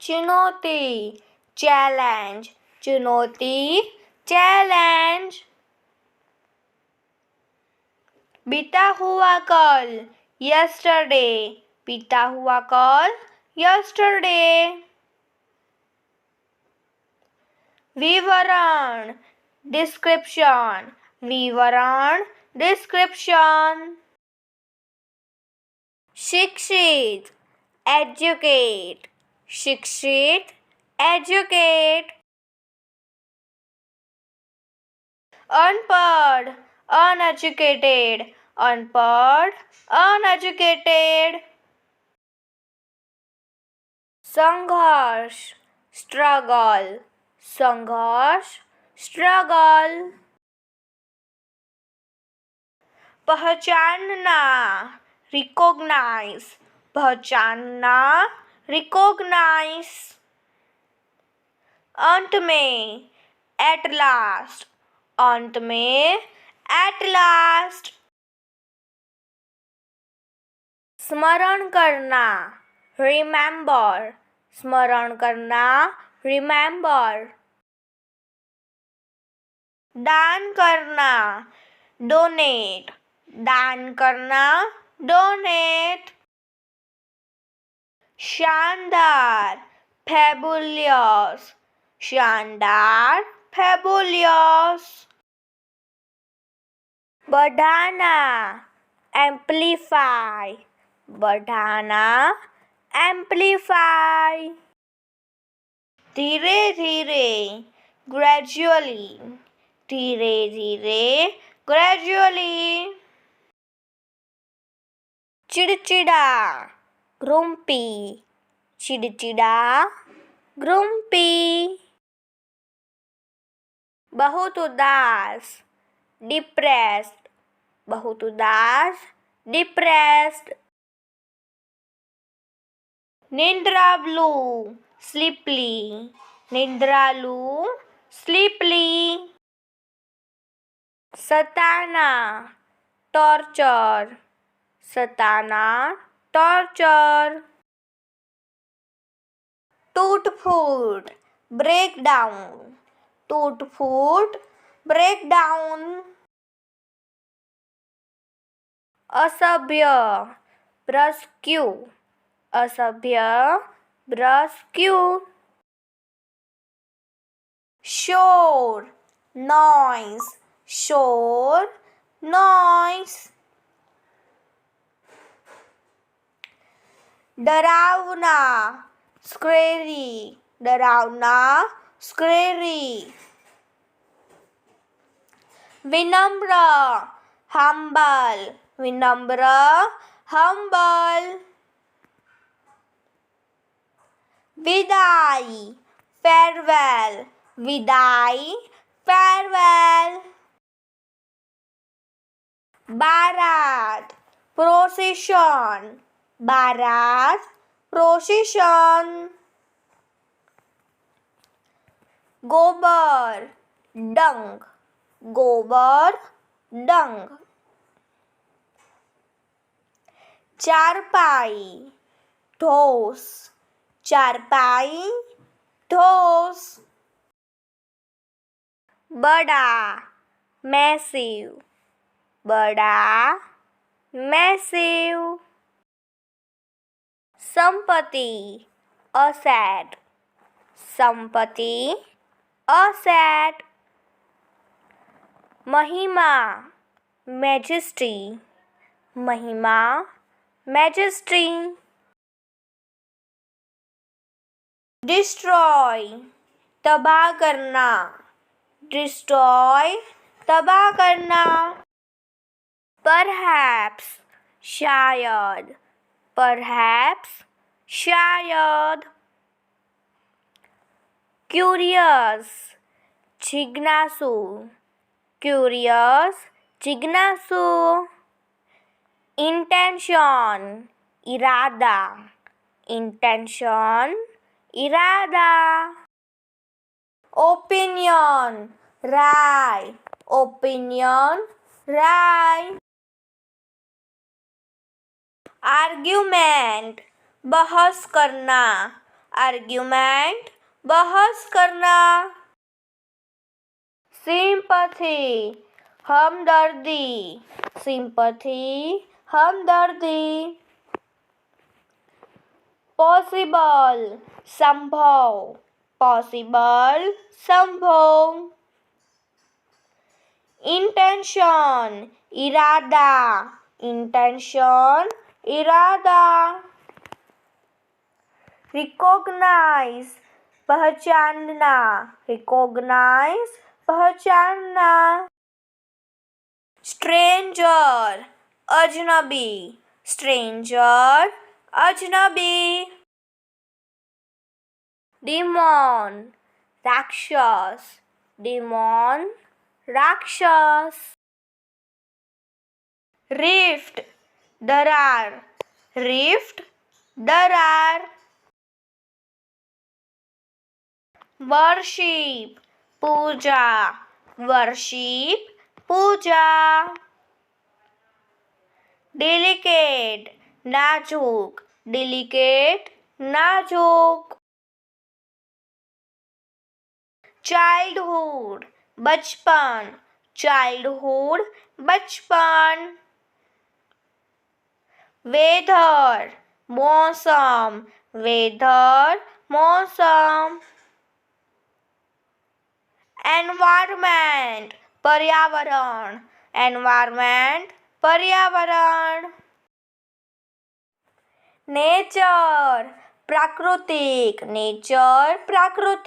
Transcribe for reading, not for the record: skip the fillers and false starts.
चुनौती चैलेंज, चुनौती चैलेंज। बीता हुआ कल यस्टरडे, बीता हुआ कल यस्टरडे। विवरण डिस्क्रिप्शन, विवरण डिस्क्रिप्शन। शिक्षित एजुकेट, शिक्षित एजुकेट। अनपढ़ अनएजुकेटेड, अनपढ़ अनएजुकेटेड। संघर्ष स्ट्रगल, संघर्ष स्ट्रगल। पहचानना रिकॉग्नाइज, पहचानना रिकॉग्नाइज। अंत में एट लास्ट, अंत में एट लास्ट। स्मरण करना रिमेंबर, स्मरण करना रिमेंबर। दान करना डोनेट, दान करना डोनेट। शानदार फैबुलियस, शानदार फैबुलियस। बढ़ाना एम्प्लीफाई, बढ़ाना एम्प्लीफाई। धीरे धीरे ग्रेजुअली, धीरे धीरे ग्रेजुअली। चिड़चिड़ा ग्रुम्पी, चिड़चिड़ा ग्रुम्पी। बहुत उदास डिप्रेस्ड, बहुत उदास डिप्रेस्ड। निद्रालु स्लीपली, निद्रालु स्लीपली। सताना टॉर्चर, सताना टॉर्चर। टूट फूट ब्रेक डाउन, टूट फूट ब्रेक डाउन। असभ्य ब्रस्क्यू, असभ्य ब्रस्क्यू। शोर नॉइस, शोर नॉइस। डरावना स्क्रेरी, डरावना स्क्रेरी। विनम्र हम्बल, विनम्र हम्बल। विदाई फेयरवेल, विदाई फेयरवेल। बारात प्रोसेशन, बारात प्रोसेशन। गोबर डंग, गोबर डंग। चारपाई ढोस, चारपाई ढोस। बड़ा मैसिव, बड़ा मैसिव। संपत्ति असेट, संपत्ति असेट। महिमा मैजेस्टी, महिमा मैजेस्टी। डिस्ट्रॉय तबाह करना, डिस्ट्रॉय तबाह करना। परहैप्स शायद, परहैप्स शायद। क्यूरियस जिज्ञासु, क्यूरियस जिज्ञासु। इंटेंशन इरादा, इंटेंशन इरादा। ओपिनियन राय, ओपिनियन राय। आर्ग्यूमेंट बहस करना, आर्ग्यूमेंट, बहस करना। सिंपैथी, हमदर्दी, सिंपैथी, हमदर्दी। पॉसिबल, संभव, पॉसिबल, संभव। इंटेंशन, इरादा, इंटेंशन, इरादा। रिकॉग्नाइज, पहचानना, रिकॉग्नाइज, पहचानना। स्ट्रेंजर, अजनबी, स्ट्रेंजर, अजनबी। डिमॉन, राक्षस, डिमॉन, राक्षस। रिफ्ट, दरार, रिफ्ट, दरार। वर्शिप, पूजा, वर्शिप, पूजा। डेलिकेट, नाजुक, डेलिकेट, नाजुक। चाइल्डहुड, बचपन, चाइल्डहुड, बचपन। वेदर, मौसम, वेदर, मौसम। एनवायरमेंट, पर्यावरण, एनवायरमेंट, पर्यावरण। नेचर, प्राकृतिक, नेचर, प्राकृतिक।